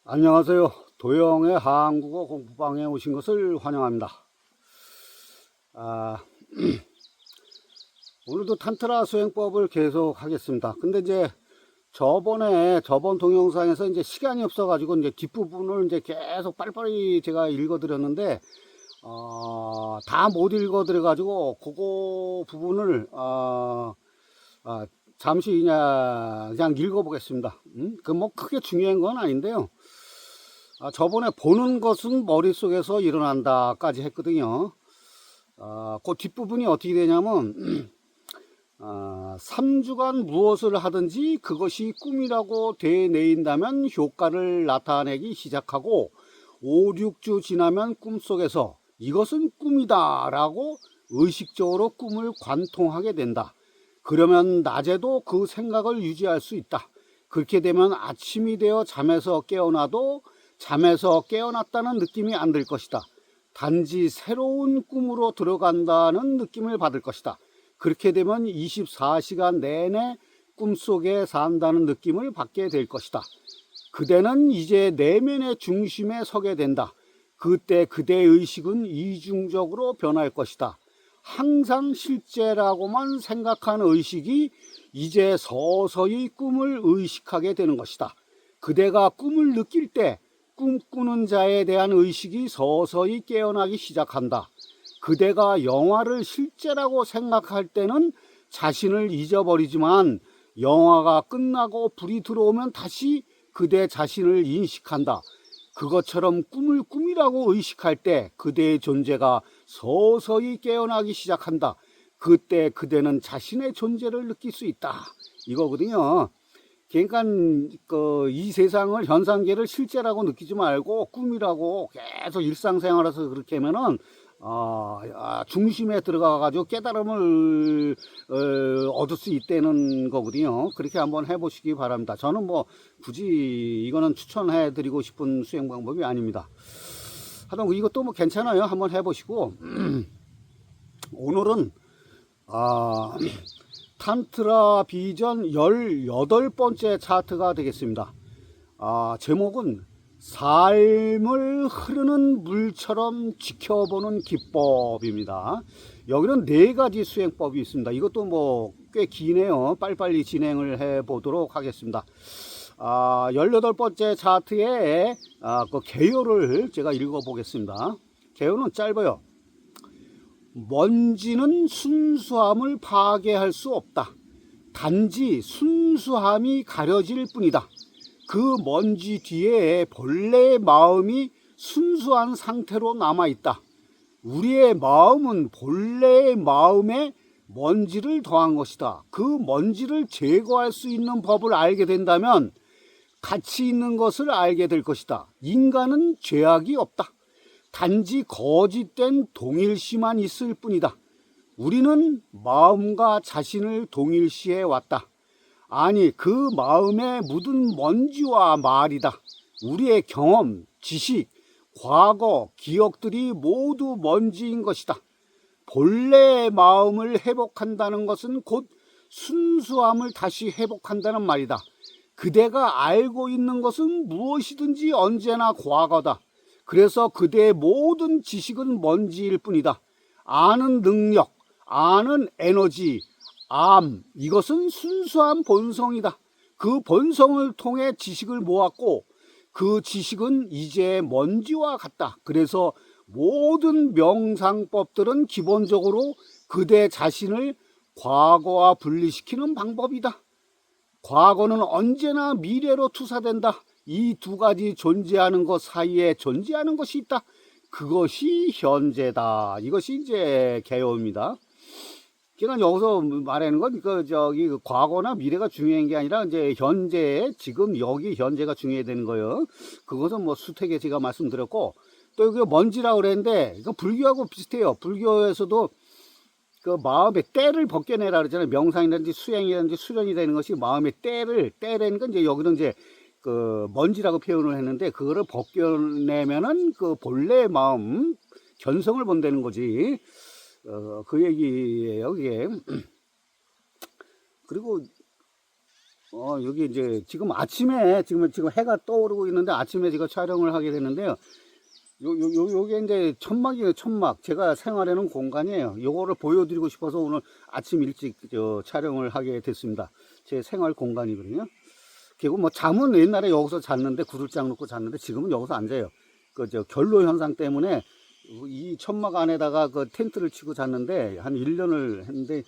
안녕하세요. 도영의 한국어 공부방에 오신 것을 환영합니다. 아, 오늘도 탄트라 수행법을 계속 하겠습니다. 근데 이제 저번 동영상에서 이제 시간이 없어가지고 이제 뒷부분을 이제 계속 빨리빨리 제가 읽어드렸는데, 다 못 읽어드려가지고 그거 부분을, 잠시 그냥 읽어보겠습니다. 그 뭐 크게 중요한 건 아닌데요. 저번에 보는 것은 머릿속에서 일어난다까지 했거든요. 그 뒷부분이 어떻게 되냐면 3주간 무엇을 하든지 그것이 꿈이라고 되뇌인다면 효과를 나타내기 시작하고 5, 6주 지나면 꿈속에서 이것은 꿈이다 라고 의식적으로 꿈을 관통하게 된다. 그러면 낮에도 그 생각을 유지할 수 있다. 그렇게 되면 아침이 되어 잠에서 깨어나도 잠에서 깨어났다는 느낌이 안 들 것이다. 단지 새로운 꿈으로 들어간다는 느낌을 받을 것이다. 그렇게 되면 24시간 내내 꿈속에 산다는 느낌을 받게 될 것이다. 그대는 이제 내면의 중심에 서게 된다. 그때 그대의 의식은 이중적으로 변할 것이다. 항상 실제라고만 생각한 의식이 이제 서서히 꿈을 의식하게 되는 것이다. 그대가 꿈을 느낄 때 꿈꾸는 자에 대한 의식이 서서히 깨어나기 시작한다. 그대가 영화를 실제라고 생각할 때는 자신을 잊어버리지만 영화가 끝나고 불이 들어오면 다시 그대 자신을 인식한다. 그것처럼 꿈을 꿈이라고 의식할 때 그대의 존재가 서서히 깨어나기 시작한다. 그때 그대는 자신의 존재를 느낄 수 있다. 이거거든요. 그러니까 이 세상을 현상계를 실제라고 느끼지 말고 꿈이라고 계속 일상생활에서 그렇게 하면은 중심에 들어가 가지고 깨달음을 얻을 수 있다는 거거든요. 그렇게 한번 해보시기 바랍니다. 저는 뭐 굳이 이거는 추천해 드리고 싶은 수행 방법이 아닙니다. 하여튼 이것도 뭐 괜찮아요. 한번 해보시고 오늘은 아 탄트라 비전 18번째 차트가 되겠습니다. 제목은 삶을 흐르는 물처럼 지켜보는 기법입니다. 여기는 4가지 수행법이 있습니다. 이것도 뭐 꽤 기네요. 빨리빨리 진행을 해 보도록 하겠습니다. 18번째 차트의 그 개요를 제가 읽어 보겠습니다. 개요는 짧아요. 먼지는 순수함을 파괴할 수 없다. 단지 순수함이 가려질 뿐이다. 그 먼지 뒤에 본래의 마음이 순수한 상태로 남아있다. 우리의 마음은 본래의 마음에 먼지를 더한 것이다. 그 먼지를 제거할 수 있는 법을 알게 된다면 가치 있는 것을 알게 될 것이다. 인간은 죄악이 없다. 단지 거짓된 동일시만 있을 뿐이다. 우리는 마음과 자신을 동일시해 왔다. 아니, 그 마음에 묻은 먼지와 말이다. 우리의 경험, 지식, 과거, 기억들이 모두 먼지인 것이다. 본래의 마음을 회복한다는 것은 곧 순수함을 다시 회복한다는 말이다. 그대가 알고 있는 것은 무엇이든지 언제나 과거다. 그래서 그대의 모든 지식은 먼지일 뿐이다. 아는 능력, 아는 에너지, 이것은 순수한 본성이다. 그 본성을 통해 지식을 모았고 그 지식은 이제 먼지와 같다. 그래서 모든 명상법들은 기본적으로 그대 자신을 과거와 분리시키는 방법이다. 과거는 언제나 미래로 투사된다. 이 2가지 존재하는 것 사이에 존재하는 것이 있다. 그것이 현재다. 이것이 이제 개요입니다. 그러니까 여기서 말하는 건 그 과거나 미래가 중요한 게 아니라 이제 현재, 지금 여기 현재가 중요해야 되는 거예요. 그것은 뭐 수택에 제가 말씀드렸고, 또 이게 먼지라고 그랬는데 이거 불교하고 비슷해요. 불교에서도 그 마음의 때를 벗겨내라 그러잖아요. 명상이라든지 수행이라든지 수련이 되는 것이 마음의 때라는 건 이제 여기는 이제 그 먼지라고 표현을 했는데 그거를 벗겨내면은 그 본래의 마음, 견성을 본다는 거지. 그 얘기예요, 그게. 그리고 여기 이제 지금 아침에 지금 해가 떠오르고 있는데 아침에 제가 촬영을 하게 됐는데요. 요게 이제 천막이에요, 천막. 제가 생활하는 공간이에요. 요거를 보여드리고 싶어서 오늘 아침 일찍 촬영을 하게 됐습니다. 제 생활 공간이거든요. 그리고 뭐 잠은 옛날에 여기서 잤는데 구들장 놓고 잤는데 지금은 여기서 앉아요. 결로 현상 때문에 이 천막 안에다가 그 텐트를 치고 잤는데 한 1년을 했는데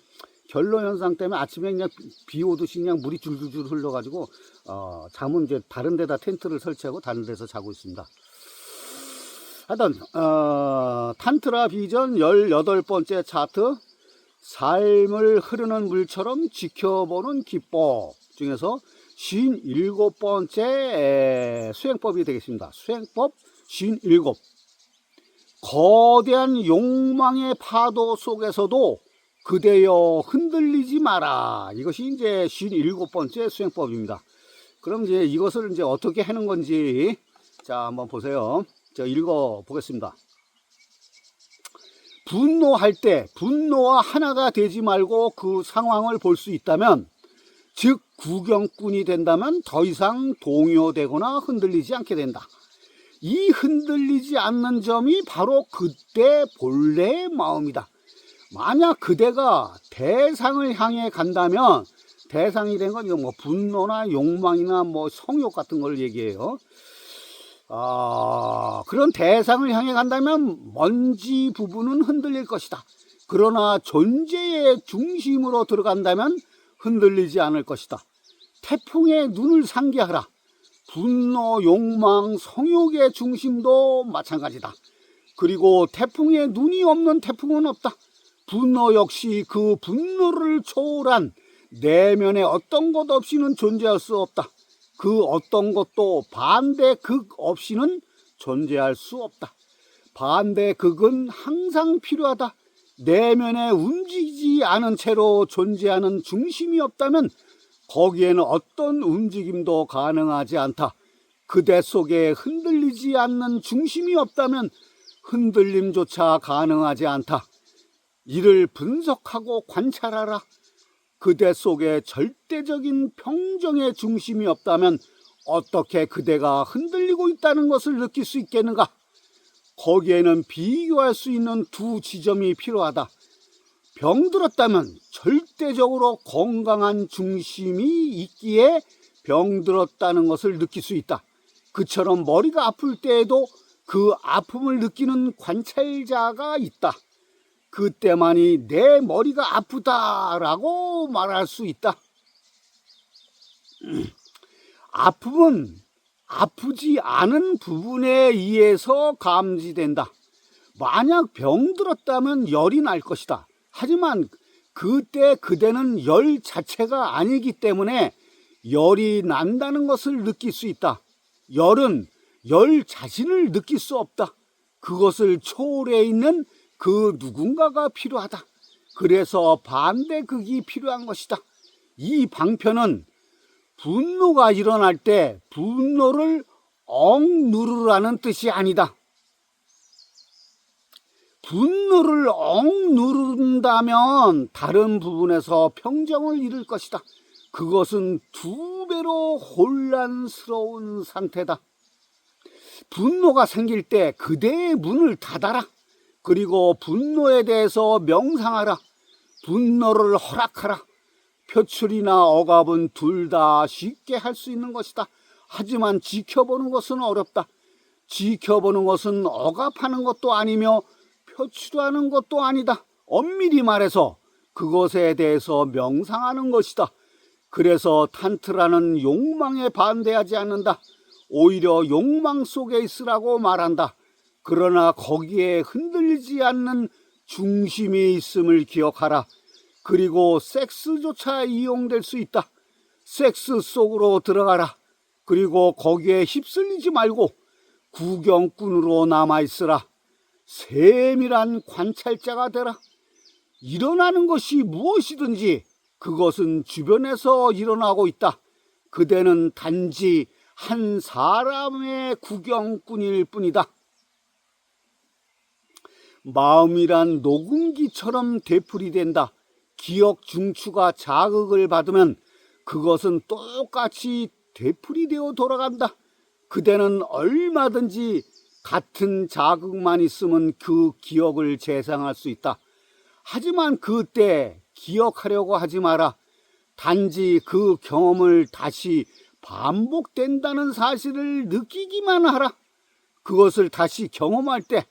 결로 현상 때문에 아침에 그냥 비 오듯이 그냥 물이 줄줄줄 흘러가지고 잠은 이제 다른 데다 텐트를 설치하고 다른 데서 자고 있습니다. 하여튼 탄트라 비전 18번째 차트, 삶을 흐르는 물처럼 지켜보는 기법 중에서 57번째 수행법이 되겠습니다. 수행법 57. 거대한 욕망의 파도 속에서도 그대여 흔들리지 마라. 이것이 이제 57번째 수행법입니다. 그럼 이제 이것을 이제 어떻게 하는 건지 자 한번 보세요. 제가 읽어 보겠습니다. 분노할 때 분노와 하나가 되지 말고 그 상황을 볼 수 있다면, 즉 구경꾼이 된다면 더 이상 동요되거나 흔들리지 않게 된다. 이 흔들리지 않는 점이 바로 그때 본래의 마음이다. 만약 그대가 대상을 향해 간다면, 대상이 된 건 이거 뭐 분노나 욕망이나 뭐 성욕 같은 걸 얘기해요. 그런 대상을 향해 간다면 먼지 부분은 흔들릴 것이다. 그러나 존재의 중심으로 들어간다면 흔들리지 않을 것이다. 태풍에 눈을 상기하라. 분노, 욕망, 성욕의 중심도 마찬가지다. 그리고 태풍에 눈이 없는 태풍은 없다. 분노 역시 그 분노를 초월한 내면의 어떤 것 없이는 존재할 수 없다. 그 어떤 것도 반대 극 없이는 존재할 수 없다. 반대 극은 항상 필요하다. 내면에 움직이지 않은 채로 존재하는 중심이 없다면 거기에는 어떤 움직임도 가능하지 않다. 그대 속에 흔들리지 않는 중심이 없다면 흔들림조차 가능하지 않다. 이를 분석하고 관찰하라. 그대 속에 절대적인 평정의 중심이 없다면 어떻게 그대가 흔들리고 있다는 것을 느낄 수 있겠는가? 거기에는 비교할 수 있는 두 지점이 필요하다. 병들었다면 절대적으로 건강한 중심이 있기에 병들었다는 것을 느낄 수 있다. 그처럼 머리가 아플 때에도 그 아픔을 느끼는 관찰자가 있다. 그때만이 내 머리가 아프다라고 말할 수 있다. 아픔은 아프지 않은 부분에 의해서 감지된다. 만약 병들었다면 열이 날 것이다. 하지만 그때 그대는 열 자체가 아니기 때문에 열이 난다는 것을 느낄 수 있다. 열은 열 자신을 느낄 수 없다. 그것을 초월해 있는 그 누군가가 필요하다. 그래서 반대극이 필요한 것이다. 이 방편은 분노가 일어날 때 분노를 억누르라는 뜻이 아니다. 분노를 억누른다면 다른 부분에서 평정을 잃을 것이다. 그것은 두 배로 혼란스러운 상태다. 분노가 생길 때 그대의 문을 닫아라. 그리고 분노에 대해서 명상하라. 분노를 허락하라. 표출이나 억압은 둘 다 쉽게 할 수 있는 것이다. 하지만 지켜보는 것은 어렵다. 지켜보는 것은 억압하는 것도 아니며 표출하는 것도 아니다. 엄밀히 말해서 그것에 대해서 명상하는 것이다. 그래서 탄트라는 욕망에 반대하지 않는다. 오히려 욕망 속에 있으라고 말한다. 그러나 거기에 흔들리지 않는 중심이 있음을 기억하라. 그리고 섹스조차 이용될 수 있다. 섹스 속으로 들어가라. 그리고 거기에 휩쓸리지 말고 구경꾼으로 남아있으라. 세밀한 관찰자가 되라. 일어나는 것이 무엇이든지 그것은 주변에서 일어나고 있다. 그대는 단지 한 사람의 구경꾼일 뿐이다. 마음이란 녹음기처럼 되풀이된다. 기억 중추가 자극을 받으면 그것은 똑같이 되풀이되어 돌아간다. 그대는 얼마든지 같은 자극만 있으면 그 기억을 재생할 수 있다. 하지만 그때 기억하려고 하지 마라. 단지 그 경험을 다시 반복된다는 사실을 느끼기만 하라. 그것을 다시 경험할 때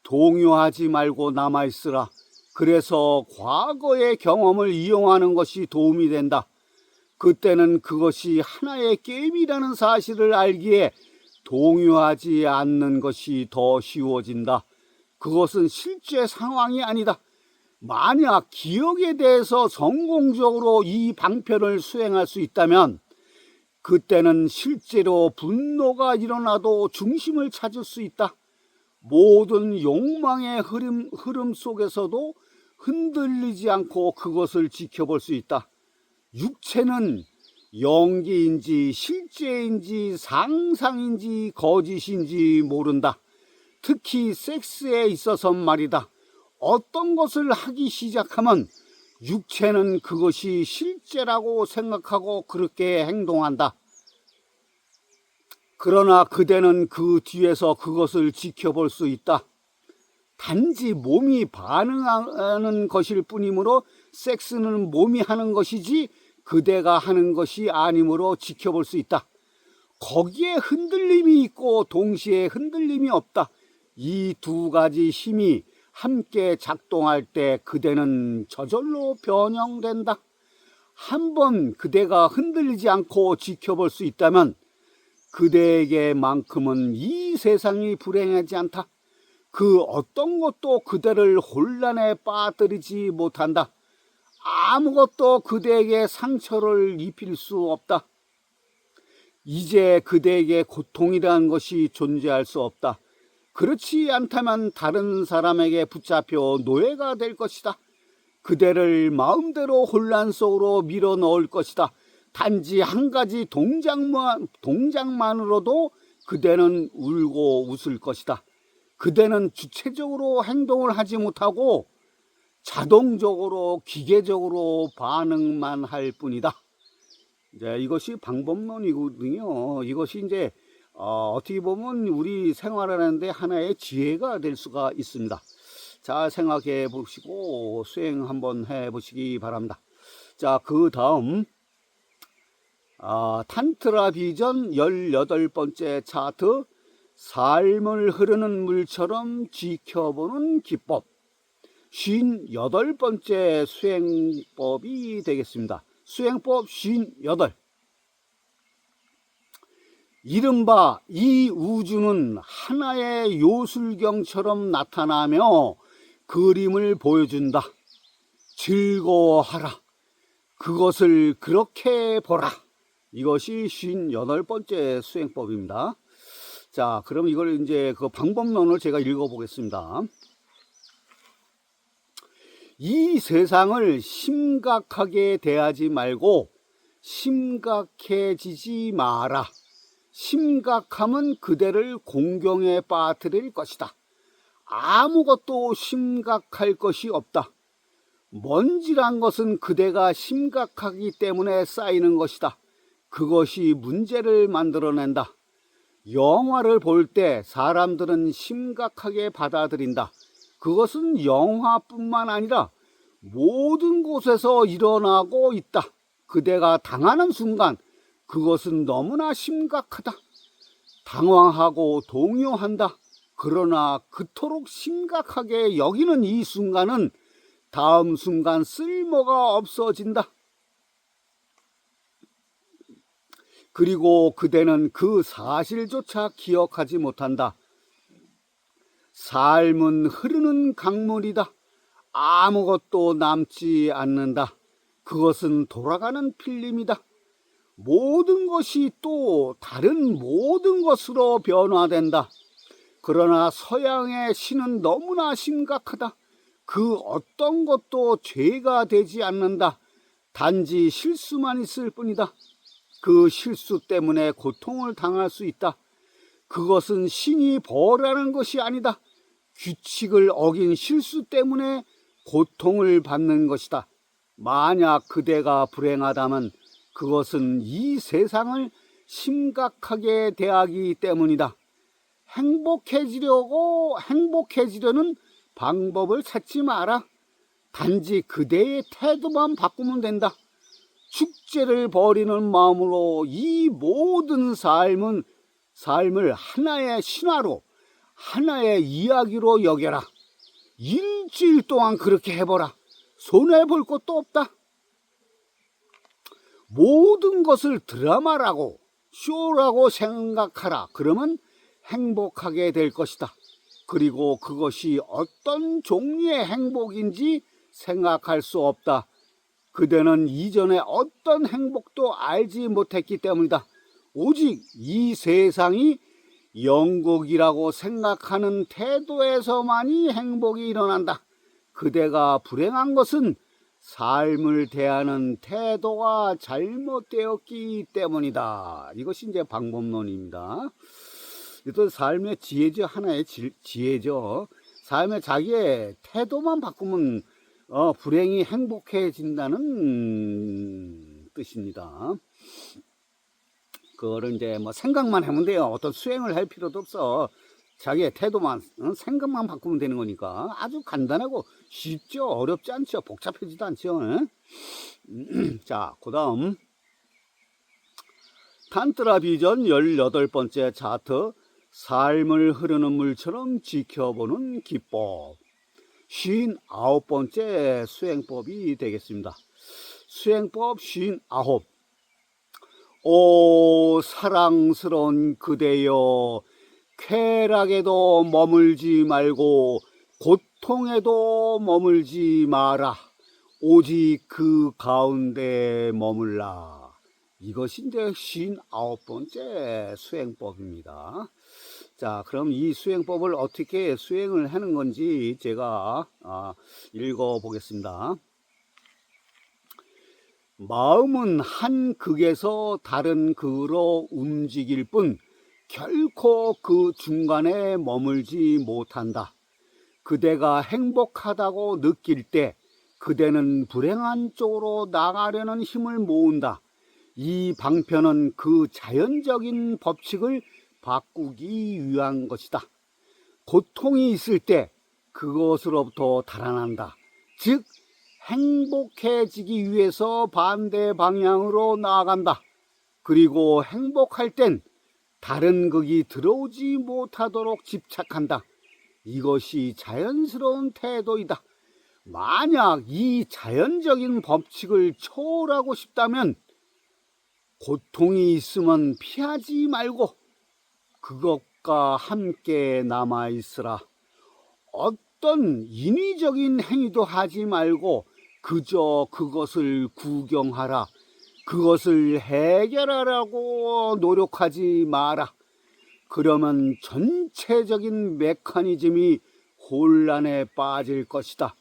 동요하지 말고 남아있으라. 그래서 과거의 경험을 이용하는 것이 도움이 된다. 그때는 그것이 하나의 게임이라는 사실을 알기에 동요하지 않는 것이 더 쉬워진다. 그것은 실제 상황이 아니다. 만약 기억에 대해서 성공적으로 이 방편을 수행할 수 있다면 그때는 실제로 분노가 일어나도 중심을 찾을 수 있다. 모든 욕망의 흐름 속에서도 흔들리지 않고 그것을 지켜볼 수 있다. 육체는 연기인지 실제인지 상상인지 거짓인지 모른다. 특히 섹스에 있어서 말이다. 어떤 것을 하기 시작하면 육체는 그것이 실제라고 생각하고 그렇게 행동한다. 그러나 그대는 그 뒤에서 그것을 지켜볼 수 있다. 단지 몸이 반응하는 것일 뿐이므로 섹스는 몸이 하는 것이지 그대가 하는 것이 아니므로 지켜볼 수 있다. 거기에 흔들림이 있고 동시에 흔들림이 없다. 이 두 가지 힘이 함께 작동할 때 그대는 저절로 변형된다. 한번 그대가 흔들리지 않고 지켜볼 수 있다면 그대에게만큼은 이 세상이 불행하지 않다. 그 어떤 것도 그대를 혼란에 빠뜨리지 못한다. 아무것도 그대에게 상처를 입힐 수 없다. 이제 그대에게 고통이라는 것이 존재할 수 없다. 그렇지 않다면 다른 사람에게 붙잡혀 노예가 될 것이다. 그대를 마음대로 혼란 속으로 밀어 넣을 것이다. 단지 한 가지 동작만으로도 그대는 울고 웃을 것이다. 그대는 주체적으로 행동을 하지 못하고 자동적으로 기계적으로 반응만 할 뿐이다. 이제 이것이 방법론이거든요. 이것이 이제 어떻게 보면 우리 생활하는데 하나의 지혜가 될 수가 있습니다. 자, 생각해 보시고 수행 한번 해 보시기 바랍니다. 자, 그 다음 탄트라 비전 18번째 차트, 삶을 흐르는 물처럼 지켜보는 기법, 58번째 수행법이 되겠습니다. 수행법 58. 이른바 이 우주는 하나의 요술경처럼 나타나며 그림을 보여준다. 즐거워하라. 그것을 그렇게 보라. 이것이 58번째 수행법입니다. 자, 그럼 이걸 이제 그 방법론을 제가 읽어보겠습니다. 이 세상을 심각하게 대하지 말고 심각해지지 마라. 심각함은 그대를 공경에 빠뜨릴 것이다. 아무것도 심각할 것이 없다. 먼지란 것은 그대가 심각하기 때문에 쌓이는 것이다. 그것이 문제를 만들어낸다. 영화를 볼 때 사람들은 심각하게 받아들인다. 그것은 영화뿐만 아니라 모든 곳에서 일어나고 있다. 그대가 당하는 순간 그것은 너무나 심각하다. 당황하고 동요한다. 그러나 그토록 심각하게 여기는 이 순간은 다음 순간 쓸모가 없어진다. 그리고 그대는 그 사실조차 기억하지 못한다. 삶은 흐르는 강물이다. 아무것도 남지 않는다. 그것은 돌아가는 필름이다. 모든 것이 또 다른 모든 것으로 변화된다. 그러나 서양의 시는 너무나 심각하다. 그 어떤 것도 죄가 되지 않는다. 단지 실수만 있을 뿐이다. 그 실수 때문에 고통을 당할 수 있다. 그것은 신이 벌하는 것이 아니다. 규칙을 어긴 실수 때문에 고통을 받는 것이다. 만약 그대가 불행하다면 그것은 이 세상을 심각하게 대하기 때문이다. 행복해지려는 방법을 찾지 마라. 단지 그대의 태도만 바꾸면 된다. 축제를 벌이는 마음으로 이 모든 삶을 하나의 신화로, 하나의 이야기로 여겨라. 일주일 동안 그렇게 해보라. 손해볼 것도 없다. 모든 것을 드라마라고, 쇼라고 생각하라. 그러면 행복하게 될 것이다. 그리고 그것이 어떤 종류의 행복인지 생각할 수 없다. 그대는 이전에 어떤 행복도 알지 못했기 때문이다. 오직 이 세상이 영국이라고 생각하는 태도에서만이 행복이 일어난다. 그대가 불행한 것은 삶을 대하는 태도가 잘못되었기 때문이다. 이것이 이제 방법론입니다. 또 삶의 지혜죠. 하나의 지혜죠. 삶의 자기의 태도만 바꾸면 불행이 행복해진다는 뜻입니다. 그거를 이제 뭐 생각만 하면 돼요. 어떤 수행을 할 필요도 없어. 자기의 태도만, 생각만 바꾸면 되는 거니까 아주 간단하고 쉽죠. 어렵지 않죠. 복잡하지도 않죠. 자, 그 다음 탄트라 비전 18번째 차트, 삶을 흐르는 물처럼 지켜보는 기법. 59번째 수행법이 되겠습니다. 수행법 59. 오 사랑스러운 그대여, 쾌락에도 머물지 말고 고통에도 머물지 마라. 오직 그 가운데 머물라. 이것이 이제 59번째 수행법입니다. 자, 그럼 이 수행법을 어떻게 수행을 하는 건지 제가 읽어 보겠습니다. 마음은 한 극에서 다른 극으로 움직일 뿐 결코 그 중간에 머물지 못한다. 그대가 행복하다고 느낄 때 그대는 불행한 쪽으로 나가려는 힘을 모은다. 이 방편은 그 자연적인 법칙을 바꾸기 위한 것이다. 고통이 있을 때 그것으로부터 달아난다. 즉 행복해지기 위해서 반대 방향으로 나아간다. 그리고 행복할 땐 다른 극이 들어오지 못하도록 집착한다. 이것이 자연스러운 태도이다. 만약 이 자연적인 법칙을 초월하고 싶다면 고통이 있으면 피하지 말고 그것과 함께 남아있으라. 어떤 인위적인 행위도 하지 말고 그저 그것을 구경하라. 그것을 해결하라고 노력하지 마라. 그러면 전체적인 메커니즘이 혼란에 빠질 것이다.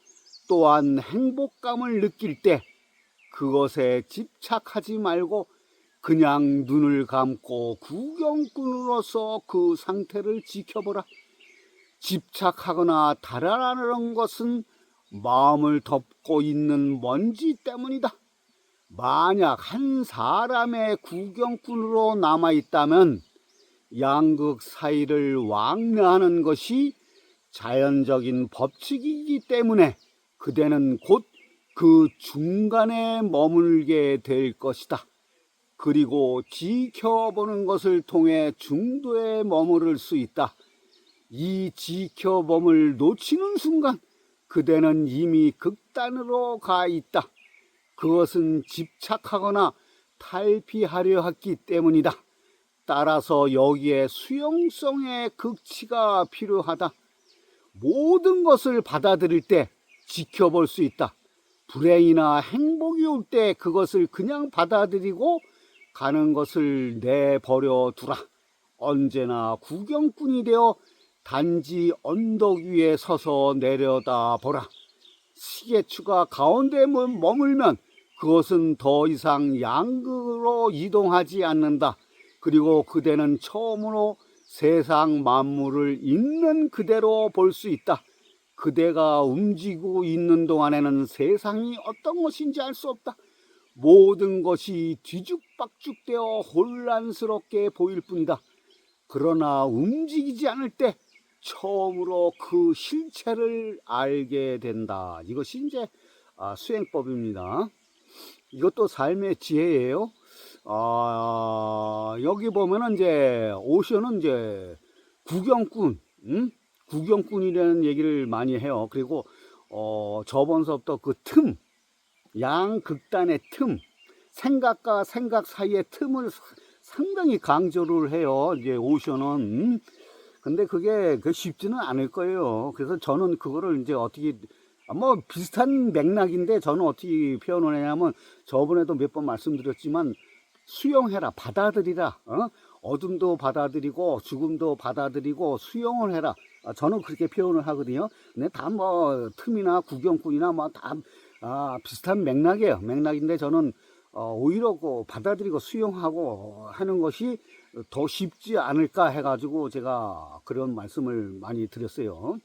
또한 행복감을 느낄 때 그것에 집착하지 말고 그냥 눈을 감고 구경꾼으로서 그 상태를 지켜보라. 집착하거나 달아나는 것은 마음을 덮고 있는 먼지 때문이다. 만약 한 사람의 구경꾼으로 남아있다면 양극 사이를 왕래하는 것이 자연적인 법칙이기 때문에 그대는 곧 그 중간에 머물게 될 것이다. 그리고 지켜보는 것을 통해 중도에 머무를 수 있다. 이 지켜봄을 놓치는 순간 그대는 이미 극단으로 가 있다. 그것은 집착하거나 탈피하려 했기 때문이다. 따라서 여기에 수용성의 극치가 필요하다. 모든 것을 받아들일 때 지켜볼 수 있다. 불행이나 행복이 올 때 그것을 그냥 받아들이고 가는 것을 내버려 두라. 언제나 구경꾼이 되어 단지 언덕 위에 서서 내려다보라. 시계추가 가운데 머물면 그것은 더 이상 양극으로 이동하지 않는다. 그리고 그대는 처음으로 세상 만물을 있는 그대로 볼 수 있다. 그대가 움직이고 있는 동안에는 세상이 어떤 것인지 알 수 없다. 모든 것이 뒤죽박죽되어 혼란스럽게 보일 뿐이다. 그러나 움직이지 않을 때 처음으로 그 실체를 알게 된다. 이것이 이제 수행법입니다. 이것도 삶의 지혜예요. 여기 보면은 이제 오션은 이제 구경꾼, 구경꾼이라는 얘기를 많이 해요. 그리고 저번 수업도 그 틈, 양극단의 틈, 생각과 생각 사이의 틈을 상당히 강조를 해요. 이제 오션은. 근데 그게 쉽지는 않을 거예요. 그래서 저는 그거를 이제 어떻게, 뭐 비슷한 맥락인데 저는 어떻게 표현을 하냐면, 저번에도 몇 번 말씀드렸지만 수용해라, 받아들이라. 어둠도 받아들이고 죽음도 받아들이고 수용을 해라. 저는 그렇게 표현을 하거든요. 근데 다 뭐 틈이나 구경꾼이나 뭐 다 비슷한 맥락이에요. 맥락인데 저는 오히려 그 받아들이고 수용하고 하는 것이 더 쉽지 않을까 해가지고 제가 그런 말씀을 많이 드렸어요.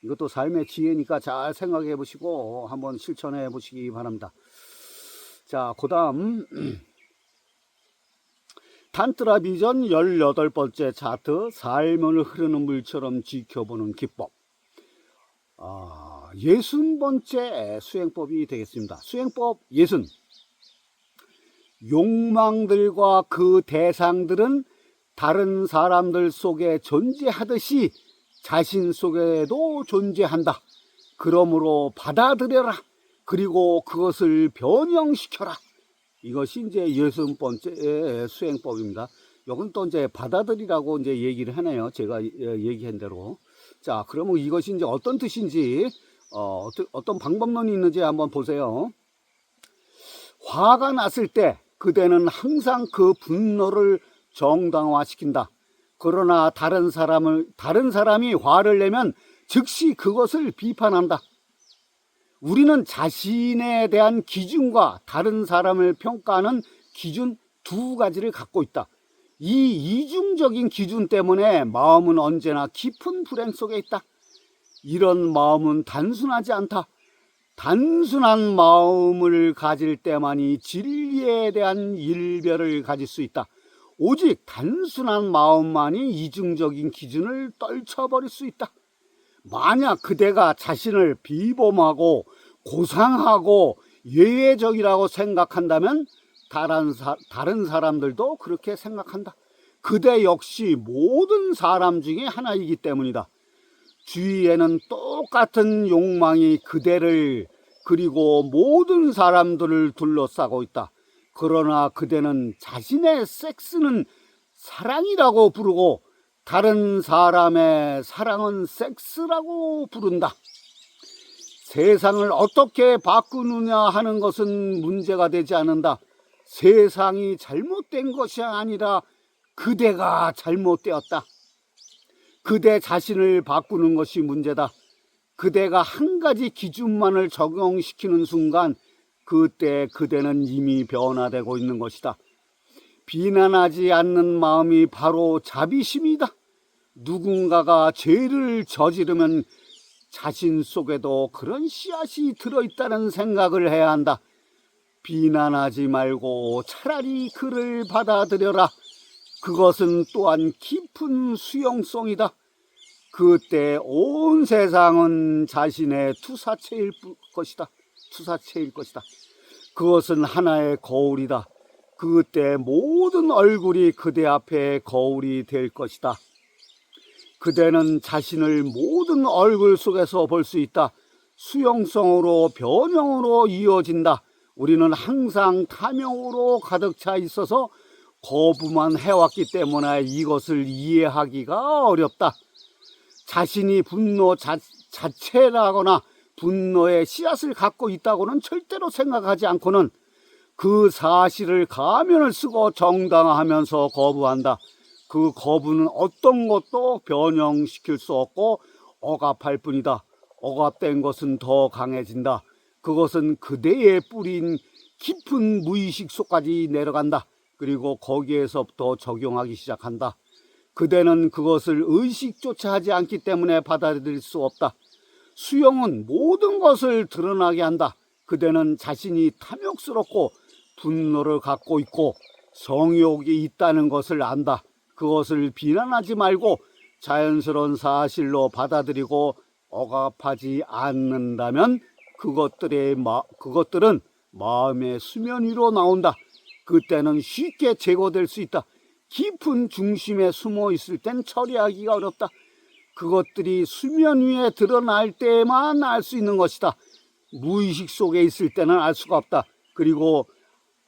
이것도 삶의 지혜니까 잘 생각해 보시고 한번 실천해 보시기 바랍니다. 자, 그 다음 탄트라 비전 18번째 차트, 삶을 흐르는 물처럼 지켜보는 기법. 60번째 수행법이 되겠습니다. 수행법 60. 욕망들과 그 대상들은 다른 사람들 속에 존재하듯이 자신 속에도 존재한다. 그러므로 받아들여라. 그리고 그것을 변형시켜라. 이것이 이제 60번째 수행법입니다. 이건 또 이제 받아들이라고 이제 얘기를 하네요. 제가 얘기한 대로. 자, 그러면 이것이 이제 어떤 뜻인지, 어떤 방법론이 있는지 한번 보세요. 화가 났을 때 그대는 항상 그 분노를 정당화시킨다. 그러나 다른 사람이 화를 내면 즉시 그것을 비판한다. 우리는 자신에 대한 기준과 다른 사람을 평가하는 기준 두 가지를 갖고 있다. 이 이중적인 기준 때문에 마음은 언제나 깊은 불행 속에 있다. 이런 마음은 단순하지 않다. 단순한 마음을 가질 때만이 진리에 대한 일별을 가질 수 있다. 오직 단순한 마음만이 이중적인 기준을 떨쳐버릴 수 있다. 만약 그대가 자신을 비범하고 고상하고 예외적이라고 생각한다면 다른 사람들도 그렇게 생각한다. 그대 역시 모든 사람 중에 하나이기 때문이다. 주위에는 똑같은 욕망이 그대를 그리고 모든 사람들을 둘러싸고 있다. 그러나 그대는 자신의 섹스는 사랑이라고 부르고 다른 사람의 사랑은 섹스라고 부른다. 세상을 어떻게 바꾸느냐 하는 것은 문제가 되지 않는다. 세상이 잘못된 것이 아니라 그대가 잘못되었다. 그대 자신을 바꾸는 것이 문제다. 그대가 한 가지 기준만을 적용시키는 순간 그때 그대는 이미 변화되고 있는 것이다. 비난하지 않는 마음이 바로 자비심이다. 누군가가 죄를 저지르면 자신 속에도 그런 씨앗이 들어있다는 생각을 해야 한다. 비난하지 말고 차라리 그를 받아들여라. 그것은 또한 깊은 수용성이다. 그때 온 세상은 자신의 투사체일 것이다. 투사체일 것이다. 그것은 하나의 거울이다. 그때 모든 얼굴이 그대 앞에 거울이 될 것이다. 그대는 자신을 모든 얼굴 속에서 볼 수 있다. 수용성으로 변형으로 이어진다. 우리는 항상 탐욕으로 가득 차 있어서 거부만 해왔기 때문에 이것을 이해하기가 어렵다. 자신이 분노 자체라거나 분노의 씨앗을 갖고 있다고는 절대로 생각하지 않고는 그 사실을 가면을 쓰고 정당화하면서 거부한다. 그 거부는 어떤 것도 변형시킬 수 없고 억압할 뿐이다. 억압된 것은 더 강해진다. 그것은 그대의 뿌린 깊은 무의식 속까지 내려간다. 그리고 거기에서부터 적용하기 시작한다. 그대는 그것을 의식조차 하지 않기 때문에 받아들일 수 없다. 수용은 모든 것을 드러나게 한다. 그대는 자신이 탐욕스럽고 분노를 갖고 있고 성욕이 있다는 것을 안다. 그것을 비난하지 말고 자연스러운 사실로 받아들이고 억압하지 않는다면 그것들은 마음의 수면 위로 나온다. 그때는 쉽게 제거될 수 있다. 깊은 중심에 숨어 있을 땐 처리하기가 어렵다. 그것들이 수면 위에 드러날 때만 알 수 있는 것이다. 무의식 속에 있을 때는 알 수가 없다. 그리고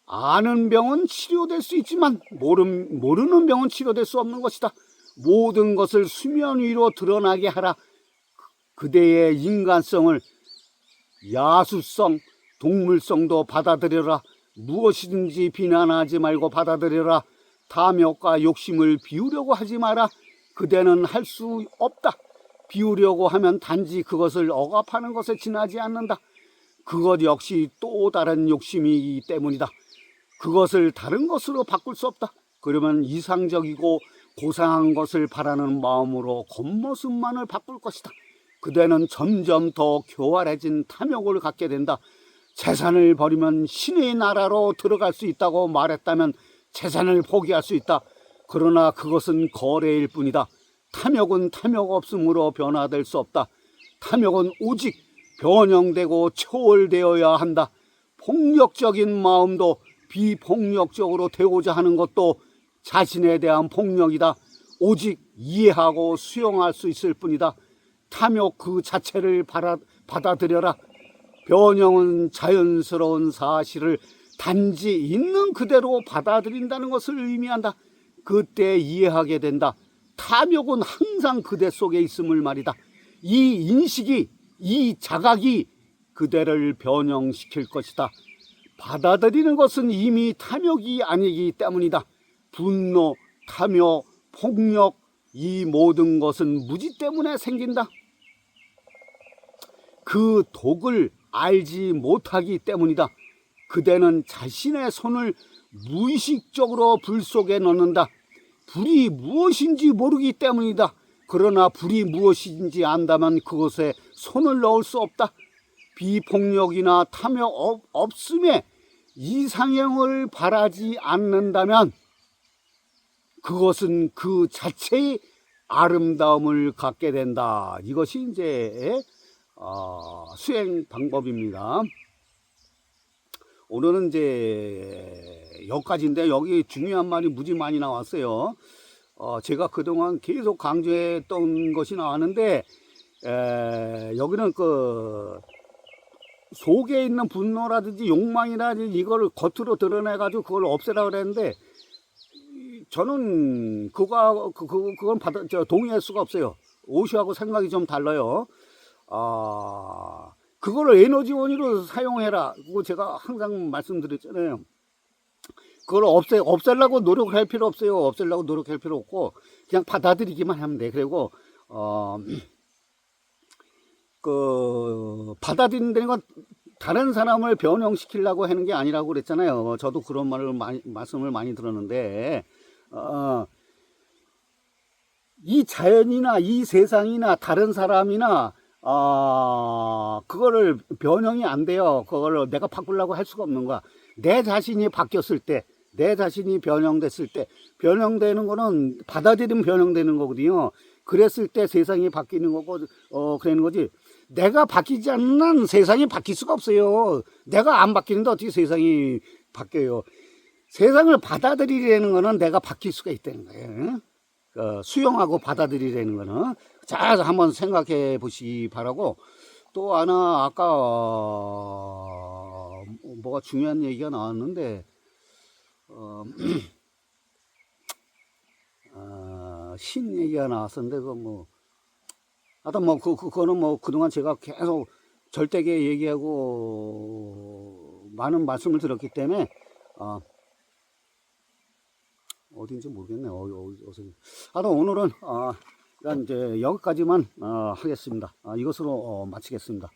아는 병은 치료될 수 있지만 모르는 병은 치료될 수 없는 것이다. 모든 것을 수면 위로 드러나게 하라. 그대의 인간성을 야수성, 동물성도 받아들여라. 무엇이든지 비난하지 말고 받아들여라. 탐욕과 욕심을 비우려고 하지 마라. 그대는 할 수 없다. 비우려고 하면 단지 그것을 억압하는 것에 지나지 않는다. 그것 역시 또 다른 욕심이기 때문이다. 그것을 다른 것으로 바꿀 수 없다. 그러면 이상적이고 고상한 것을 바라는 마음으로 겉모습만을 바꿀 것이다. 그대는 점점 더 교활해진 탐욕을 갖게 된다. 재산을 버리면 신의 나라로 들어갈 수 있다고 말했다면 재산을 포기할 수 있다. 그러나 그것은 거래일 뿐이다. 탐욕은 탐욕 없음으로 변화될 수 없다. 탐욕은 오직 변형되고 초월되어야 한다. 폭력적인 마음도 비폭력적으로 되고자 하는 것도 자신에 대한 폭력이다. 오직 이해하고 수용할 수 있을 뿐이다. 탐욕 그 자체를 받아들여라. 변형은 자연스러운 사실을 단지 있는 그대로 받아들인다는 것을 의미한다. 그때 이해하게 된다. 탐욕은 항상 그대 속에 있음을 말이다. 이 인식이, 이 자각이 그대를 변형시킬 것이다. 받아들이는 것은 이미 탐욕이 아니기 때문이다. 분노, 탐욕, 폭력, 이 모든 것은 무지 때문에 생긴다. 그 독을 알지 못하기 때문이다. 그대는 자신의 손을 무의식적으로 불 속에 넣는다. 불이 무엇인지 모르기 때문이다. 그러나 불이 무엇인지 안다면 그것에 손을 넣을 수 없다. 비폭력이나 탐욕 없음에 이상형을 바라지 않는다면 그것은 그 자체의 아름다움을 갖게 된다. 이것이 이제 수행 방법입니다. 오늘은 이제 여기까지인데 여기 중요한 말이 무지 많이 나왔어요. 제가 그동안 계속 강조했던 것이 나왔는데 여기는 그 속에 있는 분노라든지 욕망이라든지 이거를 겉으로 드러내가지고 그걸 없애라 그랬는데 저는 그건 동의할 수가 없어요. 오시하고 생각이 좀 달라요. 그거를 에너지원으로 사용해라. 그거 제가 항상 말씀드렸잖아요. 그걸 없애려고 노력을 할 필요 없어요. 없애려고 노력할 필요 없고 그냥 받아들이기만 하면 돼. 그리고 받아들인다는 건 다른 사람을 변형시키려고 하는 게 아니라고 그랬잖아요. 저도 그런 말씀을 많이 들었는데 이 자연이나 이 세상이나 다른 사람이나 그거를 변형이 안 돼요. 그거를 내가 바꾸려고 할 수가 없는 거야. 내 자신이 바뀌었을 때, 내 자신이 변형됐을 때, 변형되는 거는 받아들이면 변형되는 거거든요. 그랬을 때 세상이 바뀌는 거고, 그러는 거지. 내가 바뀌지 않는 한 세상이 바뀔 수가 없어요. 내가 안 바뀌는데 어떻게 세상이 바뀌어요. 세상을 받아들이려는 거는 내가 바뀔 수가 있다는 거예요. 수용하고 받아들이려는 거는. 자, 한번 생각해 보시기 바라고. 또 하나, 아까, 뭐가 중요한 얘기가 나왔는데, 신 얘기가 나왔었는데, 하여튼 그거는 그동안 제가 계속 절대계 얘기하고 많은 말씀을 들었기 때문에, 어딘지 모르겠네요. 하여튼 오늘은, 이제 여기까지만 하겠습니다. 이것으로 마치겠습니다.